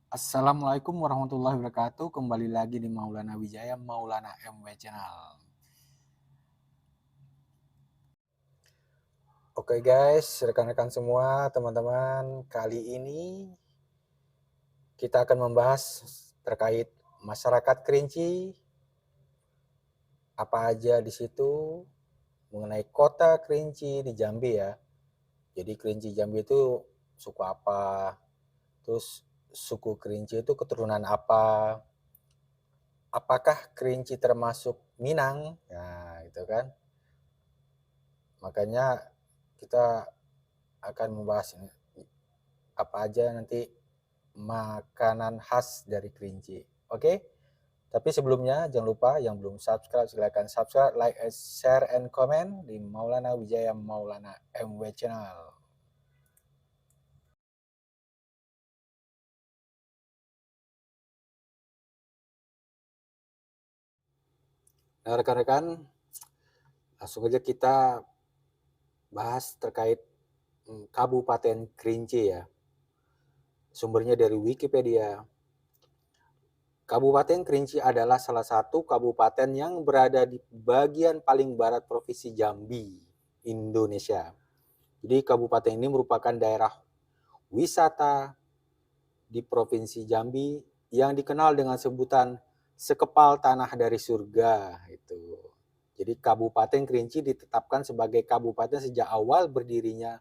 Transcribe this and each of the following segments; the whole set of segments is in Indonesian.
Assalamualaikum warahmatullahi wabarakatuh. Kembali lagi di Maulana Wijaya, Maulana MW Channel. Oke guys, rekan-rekan semua, teman-teman, kali ini kita akan membahas terkait masyarakat Kerinci, apa aja di situ, mengenai kota Kerinci di Jambi ya. Jadi Kerinci Jambi itu suku apa, terus suku Kerinci itu keturunan apa, apakah Kerinci termasuk Minang, nah itu kan. Makanya kita akan membahas ini apa aja nanti makanan khas dari Kerinci. Oke? Tapi sebelumnya jangan lupa yang belum subscribe silakan subscribe, like, share, and comment di Maulana Wijaya Maulana MW Channel. Nah rekan-rekan, langsung aja kita bahas terkait Kabupaten Kerinci ya. Sumbernya dari Wikipedia. Kabupaten Kerinci adalah salah satu kabupaten yang berada di bagian paling barat Provinsi Jambi, Indonesia. Jadi kabupaten ini merupakan daerah wisata di Provinsi Jambi yang dikenal dengan sebutan sekepal tanah dari surga itu. Jadi Kabupaten Kerinci ditetapkan sebagai kabupaten sejak awal berdirinya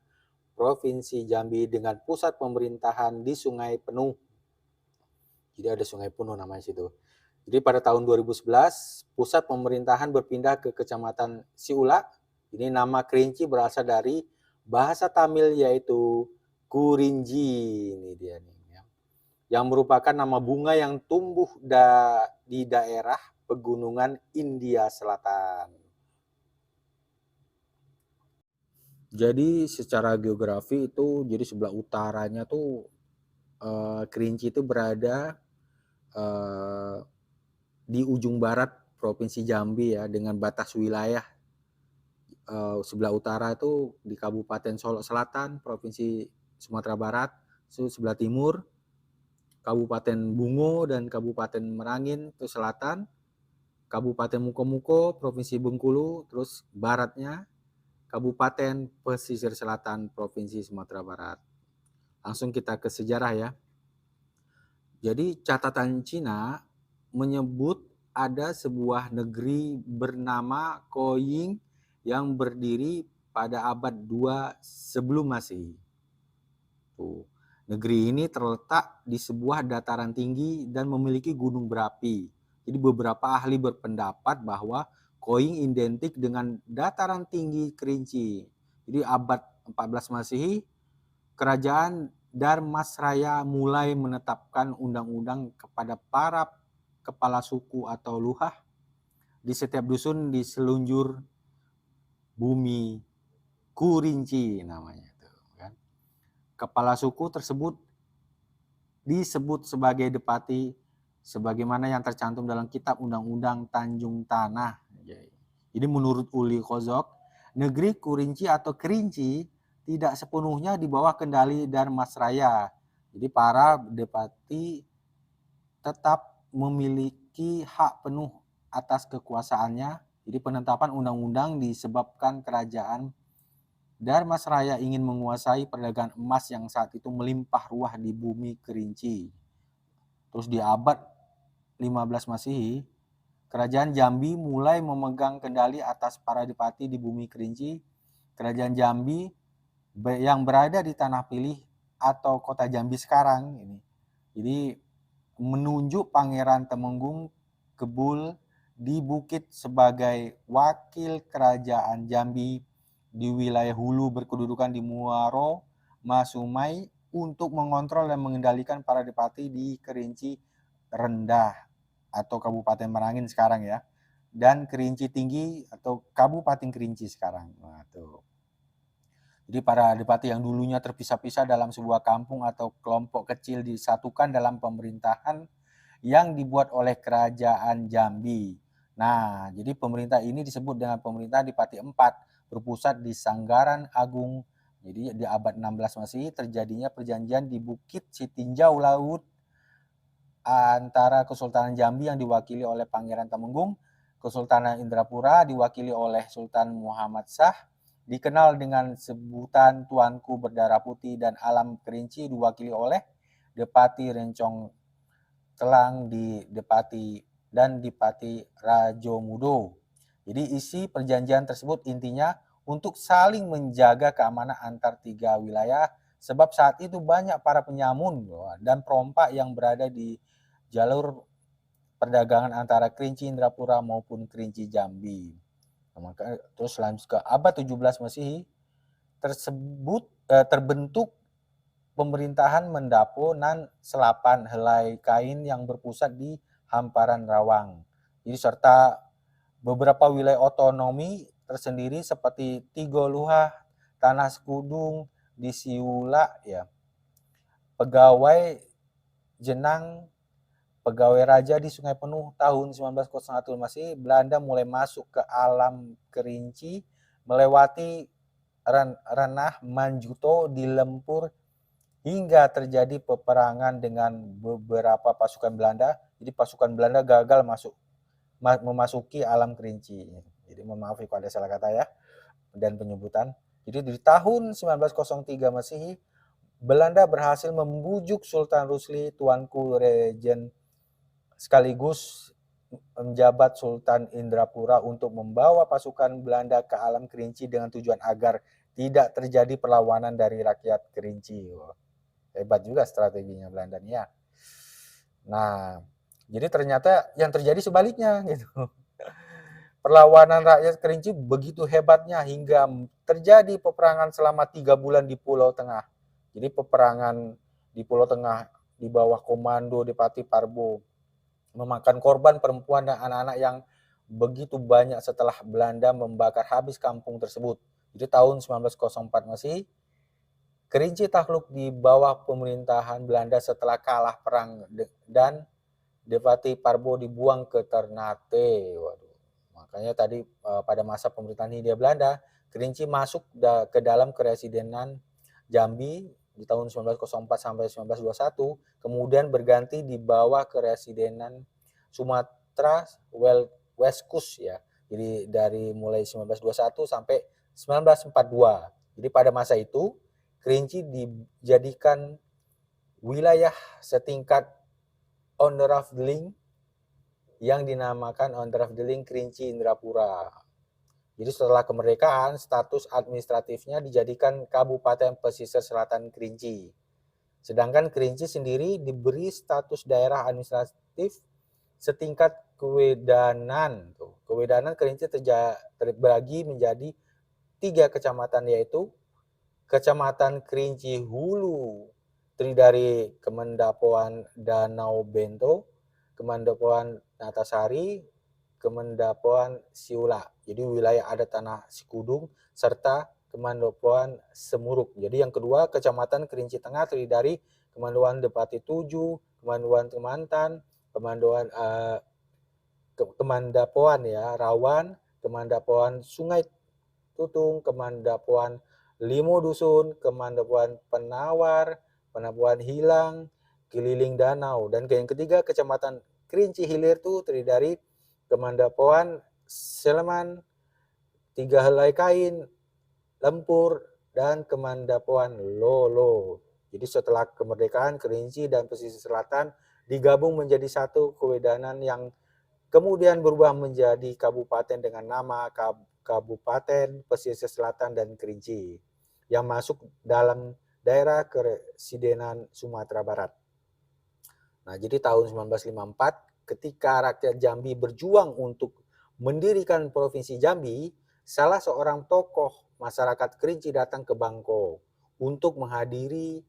Provinsi Jambi dengan pusat pemerintahan di Sungai Penuh. Jadi ada Sungai Penuh namanya situ. Jadi pada tahun 2011 pusat pemerintahan berpindah ke Kecamatan Siula. Ini nama Kerinci berasal dari bahasa Tamil yaitu Kurinji. Ini dia nih ya. Yang merupakan nama bunga yang tumbuh di daerah pegunungan India Selatan. Jadi secara geografi itu jadi sebelah utaranya tuh Kerinci itu berada eh, di ujung barat Provinsi Jambi ya dengan batas wilayah sebelah utara itu di Kabupaten Solok Selatan Provinsi Sumatera Barat, sebelah timur Kabupaten Bungo dan Kabupaten Merangin itu selatan, Kabupaten Mukomuko Provinsi Bengkulu, terus baratnya Kabupaten Pesisir Selatan Provinsi Sumatera Barat. Langsung kita ke sejarah ya. Jadi catatan Cina menyebut ada sebuah negeri bernama Koying yang berdiri pada abad 2 sebelum Masehi. Tuh. Negeri ini terletak di sebuah dataran tinggi dan memiliki gunung berapi. Jadi beberapa ahli berpendapat bahwa Koying identik dengan dataran tinggi Kerinci. Jadi abad 14 Masehi, Kerajaan Dharmasraya mulai menetapkan undang-undang kepada para kepala suku atau luhah di setiap dusun di selunjur bumi Kurinci namanya. Kepala suku tersebut disebut sebagai Depati sebagaimana yang tercantum dalam kitab Undang-Undang Tanjung Tanah. Jadi menurut Uli Kozok, negeri Kurinci atau Kerinci tidak sepenuhnya di bawah kendali Dharmasraya. Jadi para Depati tetap memiliki hak penuh atas kekuasaannya. Jadi penetapan undang-undang disebabkan kerajaan Dharmasraya ingin menguasai perdagangan emas yang saat itu melimpah ruah di bumi Kerinci. Terus di abad 15 Masehi, Kerajaan Jambi mulai memegang kendali atas para dipati di bumi Kerinci. Kerajaan Jambi yang berada di Tanah Pilih atau kota Jambi sekarang ini. Jadi menunjuk Pangeran Temenggung Kebul di Bukit sebagai wakil kerajaan Jambi di wilayah hulu berkedudukan di Muaro, Masumai untuk mengontrol dan mengendalikan para dipati di Kerinci Rendah atau Kabupaten Merangin sekarang ya, dan Kerinci Tinggi atau Kabupaten Kerinci sekarang. Nah, tuh. Jadi para adipati yang dulunya terpisah-pisah dalam sebuah kampung atau kelompok kecil disatukan dalam pemerintahan yang dibuat oleh Kerajaan Jambi. Nah, jadi pemerintah ini disebut dengan pemerintah Adipati IV, berpusat di Sanggaran Agung. Jadi di abad 16 Masehi terjadinya perjanjian di Bukit Sitinjau Laut antara Kesultanan Jambi yang diwakili oleh Pangeran Temenggung, Kesultanan Indrapura diwakili oleh Sultan Muhammad Shah, dikenal dengan sebutan Tuanku Berdarah Putih, dan Alam Kerinci diwakili oleh Depati Rencong Telang di Depati dan Dipati Rajomudo. Jadi isi perjanjian tersebut intinya untuk saling menjaga keamanan antar tiga wilayah, sebab saat itu banyak para penyamun dan perompak yang berada di jalur perdagangan antara Kerinci Indrapura maupun Kerinci Jambi. Nah, terus lanjut ke abad 17 Masehi terbentuk pemerintahan Mendapo nan Selapan helai kain yang berpusat di hamparan Rawang. Jadi serta beberapa wilayah otonomi tersendiri seperti Tigoluha, Tanah Sekudung, di Siula ya. Pegawai Jenang, pegawai raja di Sungai Penuh tahun 1901 masih Belanda mulai masuk ke Alam Kerinci melewati Ranah Manjuto di Lempur hingga terjadi peperangan dengan beberapa pasukan Belanda. Jadi pasukan Belanda gagal memasuki Alam Kerinci. Jadi mohon maaf kalau ada salah kata ya dan penyebutan. Jadi di tahun 1903 Masehi Belanda berhasil membujuk Sultan Rusli, Tuanku Regen sekaligus menjabat Sultan Indrapura untuk membawa pasukan Belanda ke Alam Kerinci dengan tujuan agar tidak terjadi perlawanan dari rakyat Kerinci. Hebat juga strateginya Belanda nih ya. Nah, jadi ternyata yang terjadi sebaliknya gitu. Perlawanan rakyat Kerinci begitu hebatnya hingga terjadi peperangan selama 3 bulan di Pulau Tengah. Jadi peperangan di Pulau Tengah di bawah komando Depati Parbo memakan korban perempuan dan anak-anak yang begitu banyak setelah Belanda membakar habis kampung tersebut. Jadi tahun 1904 Masehi, Kerinci takluk di bawah pemerintahan Belanda setelah kalah perang dan Depati Parbo dibuang ke Ternate. Waduh. Makanya tadi pada masa pemerintahan Hindia Belanda, Kerinci masuk ke dalam Keresidenan Jambi di tahun 1904 sampai 1921, kemudian berganti di bawah Keresidenan Sumatera West Coast ya. Jadi dari mulai 1921 sampai 1942. Jadi pada masa itu Kerinci dijadikan wilayah setingkat Onderafdeling yang dinamakan Onderafdeling Kerinci Indrapura. Jadi setelah kemerdekaan, status administratifnya dijadikan Kabupaten Pesisir Selatan Kerinci. Sedangkan Kerinci sendiri diberi status daerah administratif setingkat kewedanan. Kewedanan Kerinci terbagi menjadi 3 kecamatan, yaitu Kecamatan Kerinci Hulu, terdiri dari Kemendapoan Danau Bento, Kemendapoan Natasari, Kemendapoan Siula. Jadi wilayah adat Tanah Sekudung serta Kemendapoan Semuruk. Jadi yang kedua Kecamatan Kerinci Tengah terdiri dari Kemanduan Depati 7, Kemanduan Kemantan, Kemandapoan ya Rawan, Kemandapoan Sungai Tutung, Kemandapoan Limo Dusun, Kemandapoan Penawar, Penabuhan Hilang, Keliling Danau. Dan yang ketiga Kecamatan Kerinci Hilir itu terdiri dari Kemandapoan Seleman, 3 helai kain, Lempur, dan Kemandapoan Lolo. Jadi setelah kemerdekaan, Kerinci dan Pesisir Selatan digabung menjadi satu kewedanan yang kemudian berubah menjadi kabupaten dengan nama Kabupaten Pesisir Selatan dan Kerinci yang masuk dalam daerah Keresidenan Sumatera Barat. Nah, jadi tahun 1954 ketika rakyat Jambi berjuang untuk mendirikan Provinsi Jambi, salah seorang tokoh masyarakat Kerinci datang ke Bangko untuk menghadiri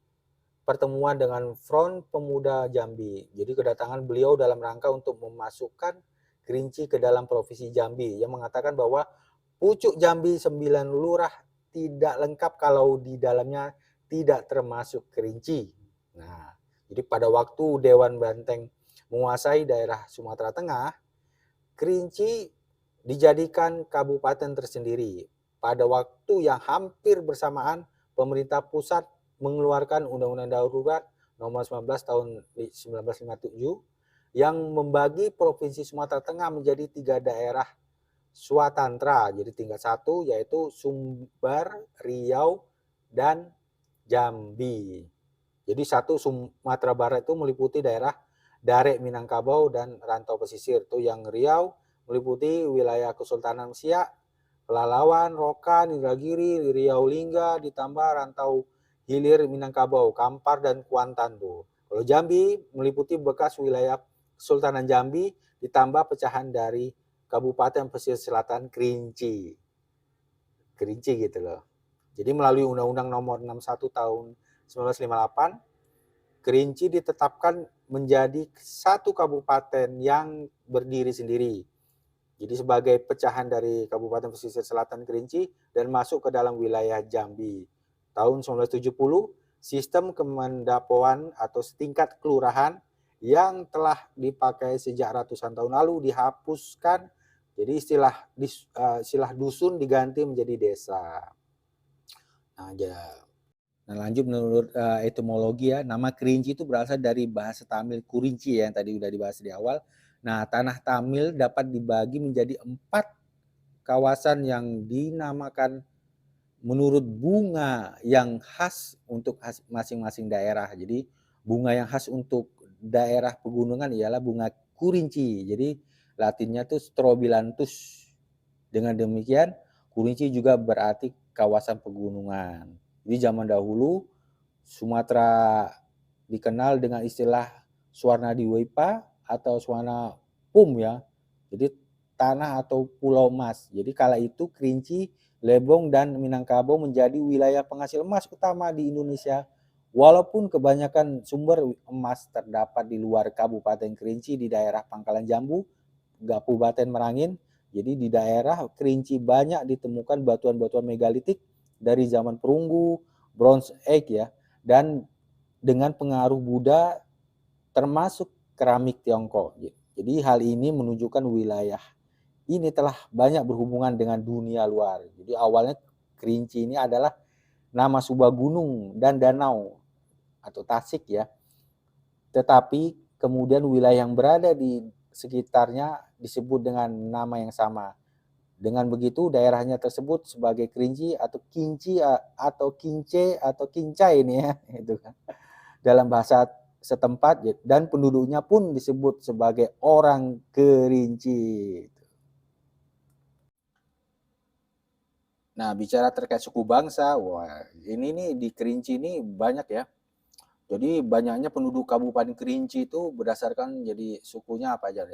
pertemuan dengan Front Pemuda Jambi. Jadi kedatangan beliau dalam rangka untuk memasukkan Kerinci ke dalam Provinsi Jambi yang mengatakan bahwa pucuk Jambi 9 lurah tidak lengkap kalau di dalamnya tidak termasuk Kerinci. Nah, jadi pada waktu Dewan Banteng menguasai daerah Sumatera Tengah, Kerinci dijadikan kabupaten tersendiri. Pada waktu yang hampir bersamaan, pemerintah pusat mengeluarkan Undang-Undang Darurat nomor 19 tahun 1957 yang membagi Provinsi Sumatera Tengah menjadi 3 daerah swatantra. Jadi tingkat 1 yaitu Sumbar, Riau, dan Jambi. Jadi 1 Sumatera Barat itu meliputi daerah Dare, Minangkabau, dan Rantau Pesisir. Itu yang Riau meliputi wilayah Kesultanan Siak, Pelalawan, Rokan, Indragiri, Riau Lingga, ditambah Rantau Hilir, Minangkabau, Kampar, dan Kuantan tuh. Kalau Jambi meliputi bekas wilayah Kesultanan Jambi, ditambah pecahan dari Kabupaten Pesisir Selatan Kerinci. Kerinci gitu loh. Jadi melalui Undang-Undang Nomor 61 Tahun 1958, Kerinci ditetapkan menjadi satu kabupaten yang berdiri sendiri. Jadi sebagai pecahan dari Kabupaten Pesisir Selatan Kerinci dan masuk ke dalam wilayah Jambi. Tahun 1970, sistem kemendapoan atau setingkat kelurahan yang telah dipakai sejak ratusan tahun lalu dihapuskan. Jadi istilah dusun diganti menjadi desa. Nah, lanjut menurut etimologi ya, nama Kerinci itu berasal dari bahasa Tamil Kurinci ya, yang tadi udah dibahas di awal. Nah, tanah Tamil dapat dibagi menjadi 4 kawasan yang dinamakan menurut bunga yang khas untuk masing-masing daerah. Jadi bunga yang khas untuk daerah pegunungan ialah bunga Kurinci. Jadi latinnya tuh Strobilanthus. Dengan demikian, Kurinci juga berarti kawasan pegunungan. Di zaman dahulu, Sumatera dikenal dengan istilah Swarna Diwepa atau Swarna Pum ya. Jadi tanah atau pulau emas. Jadi kala itu Kerinci, Lebong, dan Minangkabau menjadi wilayah penghasil emas utama di Indonesia. Walaupun kebanyakan sumber emas terdapat di luar Kabupaten Kerinci di daerah Pangkalan Jambu, Kabupaten Merangin. Jadi di daerah Kerinci banyak ditemukan batuan-batuan megalitik dari zaman perunggu, Bronze Age ya, dan dengan pengaruh Buddha termasuk keramik Tiongkok. Jadi hal ini menunjukkan wilayah ini telah banyak berhubungan dengan dunia luar. Jadi awalnya Kerinci ini adalah nama sebuah gunung dan danau atau tasik ya. Tetapi kemudian wilayah yang berada di sekitarnya disebut dengan nama yang sama. Dengan begitu daerahnya tersebut sebagai Kerinci atau Kinci atau Kince atau Kincai ini ya, itu kan. Dalam bahasa setempat dan penduduknya pun disebut sebagai orang Kerinci. Nah, bicara terkait suku bangsa, wah ini nih di Kerinci ini banyak ya. Jadi banyaknya penduduk Kabupaten Kerinci itu berdasarkan jadi sukunya apa aja.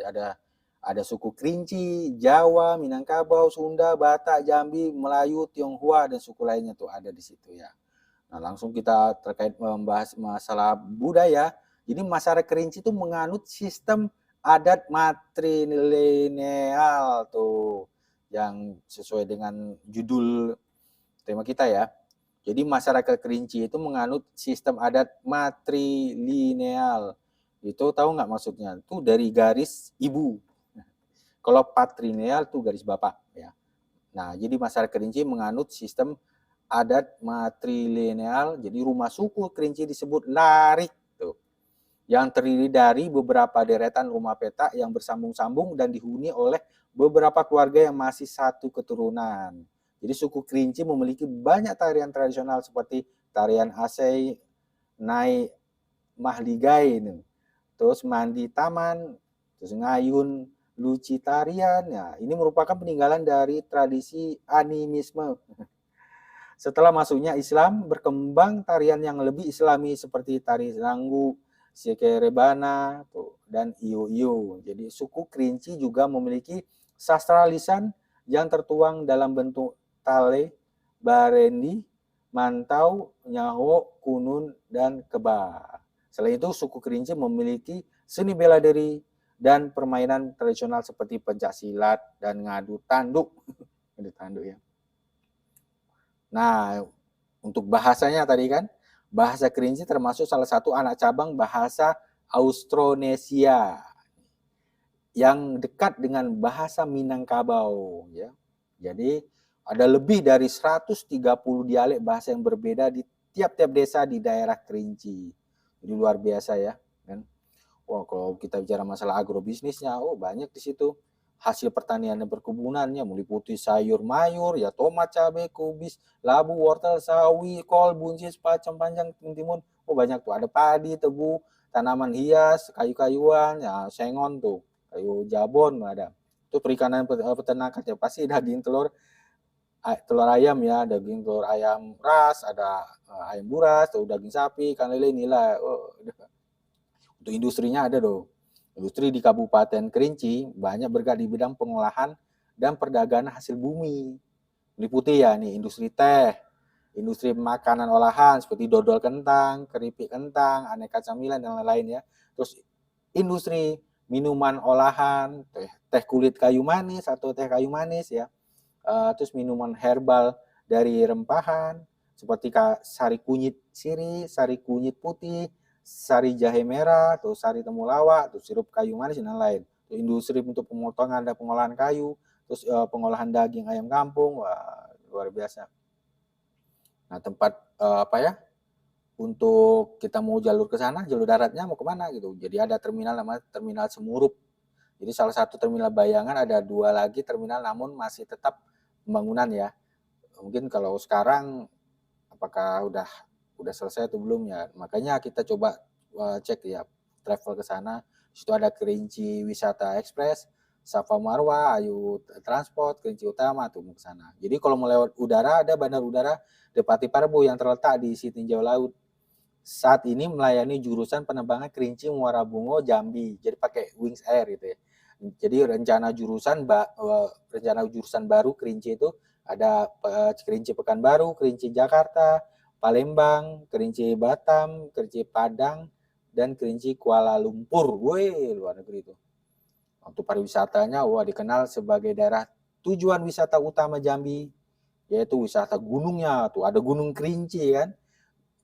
Ada suku Kerinci, Jawa, Minangkabau, Sunda, Batak, Jambi, Melayu, Tionghoa, dan suku lainnya tuh ada di situ ya. Nah, langsung kita terkait membahas masalah budaya. Jadi masyarakat Kerinci itu menganut sistem adat matrilineal tuh yang sesuai dengan judul tema kita ya. Jadi masyarakat Kerinci itu menganut sistem adat matrilineal. Itu tahu nggak maksudnya? Itu dari garis ibu. Kalau patrilineal itu garis bapak ya. Nah, jadi masyarakat Kerinci menganut sistem adat matrilineal. Jadi rumah suku Kerinci disebut larik tuh. Yang terdiri dari beberapa deretan rumah petak yang bersambung-sambung dan dihuni oleh beberapa keluarga yang masih satu keturunan. Jadi suku Kerinci memiliki banyak tarian tradisional seperti tarian Asai, Nai Mahligai, terus Mandi Taman, terus Ngayun, Luci Tarian. Ya, ini merupakan peninggalan dari tradisi animisme. Setelah masuknya Islam, berkembang tarian yang lebih islami seperti tari Ranggu, Sekerebana, dan Iyo-iyo. Jadi suku Kerinci juga memiliki sastra lisan yang tertuang dalam bentuk tale, barendi, mantau, nyaho, kunun, dan keba. Selain itu, suku Kerinci memiliki seni bela diri dan permainan tradisional seperti pencaksilat dan ngadu tanduk. Ngadu tanduk ya. Nah, untuk bahasanya tadi kan, bahasa Kerinci termasuk salah satu anak cabang bahasa Austronesia yang dekat dengan bahasa Minangkabau ya. Jadi ada lebih dari 130 dialek bahasa yang berbeda di tiap-tiap desa di daerah Kerinci. Jadi luar biasa ya kan. Wah, kalau kita bicara masalah agrobisnisnya, oh banyak di situ. Hasil pertanian dan perkebunannya meliputi sayur mayur, ya tomat, cabai, kubis, labu, wortel, sawi, kol, buncis, pacang, panjang, timun. Oh banyak tuh, ada padi, tebu, tanaman hias, kayu-kayuan, ya sengon tuh, kayu jabon ada. Itu perikanan peternakan ya pasti daging telur ayam ya, daging telur ayam ras, ada ayam buras, tuh daging sapi, ikan lele, nila. Oh, untuk industrinya ada dong. Industri di Kabupaten Kerinci banyak bergerak di bidang pengolahan dan perdagangan hasil bumi. Meliputi ya nih industri teh, industri makanan olahan seperti dodol kentang, keripik kentang, aneka camilan dan lain-lain ya. Terus industri minuman olahan, teh kulit kayu manis atau teh kayu manis ya. Terus minuman herbal dari rempahan seperti sari kunyit siri, sari kunyit putih, sari jahe merah, atau sari temulawak, atau sirup kayu manis dan lain. Industri untuk pemotongan dan pengolahan kayu, terus pengolahan daging ayam kampung, wah luar biasa. Nah tempat apa ya? Untuk kita mau jalur ke sana, jalur daratnya mau kemana gitu. Jadi ada terminal namanya Terminal Semurup. Jadi salah satu terminal bayangan, ada 2 lagi terminal namun masih tetap pembangunan ya. Mungkin kalau sekarang apakah udah selesai atau belum ya. Makanya kita coba cek ya travel ke sana. Di situ ada Kerinci Wisata Express, Safa Marwa, Ayu Transport, Kerinci Utama tuh mau ke sana. Jadi kalau mau lewat udara ada bandar udara Depati Parbo yang terletak di Sitinjau Laut. Saat ini melayani jurusan penerbangan Kerinci Muara Bungo Jambi. Jadi pakai Wings Air gitu ya. Jadi rencana jurusan baru Kerinci itu ada Kerinci Pekanbaru, Kerinci Jakarta, Palembang, Kerinci Batam, Kerinci Padang, dan Kerinci Kuala Lumpur. Woi, luar negeri itu. Untuk pariwisatanya, wah dikenal sebagai daerah tujuan wisata utama Jambi, yaitu wisata gunungnya. Tuh ada Gunung Kerinci kan,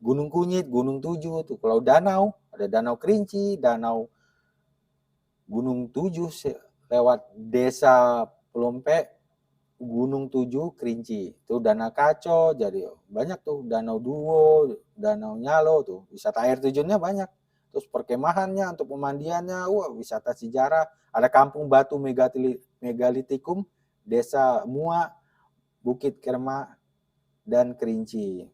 Gunung Kunyit, Gunung Tujuh. Tuh kalau danau, ada Danau Kerinci, Danau Gunung Tujuh lewat Desa Pelompe, Gunung Tujuh, Kerinci. Itu Danau Kaco, jadi banyak tuh Danau Duo, Danau Nyalo tuh. Wisata air terjunnya banyak. Terus perkemahannya untuk pemandiannya, wah wisata sejarah. Ada Kampung Batu Megalitikum, Desa Mua, Bukit Kerma, dan Kerinci.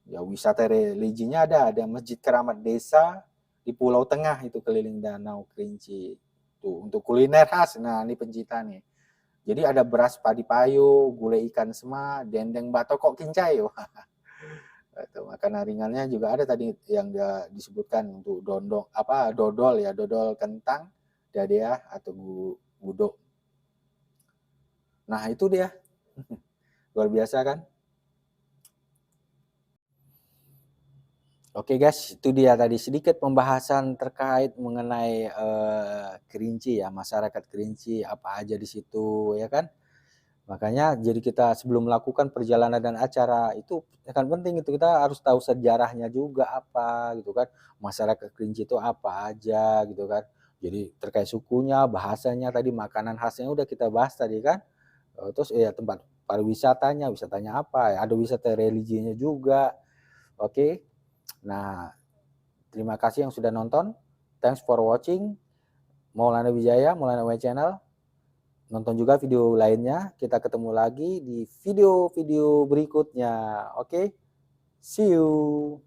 Ya wisata religinya ada Masjid Keramat Desa di Pulau Tengah itu keliling Danau Kerinci. Tuh untuk kuliner khas. Nah, ini pencipta nih. Jadi ada beras padi payo, gulai ikan sema, dendeng batokok kincai. Itu makanan ringannya juga ada tadi yang disebutkan untuk dodol ya, dodol kentang, dadeah atau gudok. Nah, itu dia. Luar biasa kan? Oke guys, itu dia tadi sedikit pembahasan terkait mengenai Kerinci ya, masyarakat Kerinci apa aja di situ ya kan. Makanya jadi kita sebelum melakukan perjalanan dan acara itu kan penting itu kita harus tahu sejarahnya juga apa gitu kan. Masyarakat Kerinci itu apa aja gitu kan. Jadi terkait sukunya, bahasanya tadi, makanan khasnya udah kita bahas tadi kan. Terus ya tempat pariwisatanya, wisatanya apa, ya ada wisata religinya juga. Oke. Nah, terima kasih yang sudah nonton. Thanks for watching. Maulana Wijaya, Maulana My Channel. Nonton juga video lainnya. Kita ketemu lagi di video-video berikutnya. Oke? See you.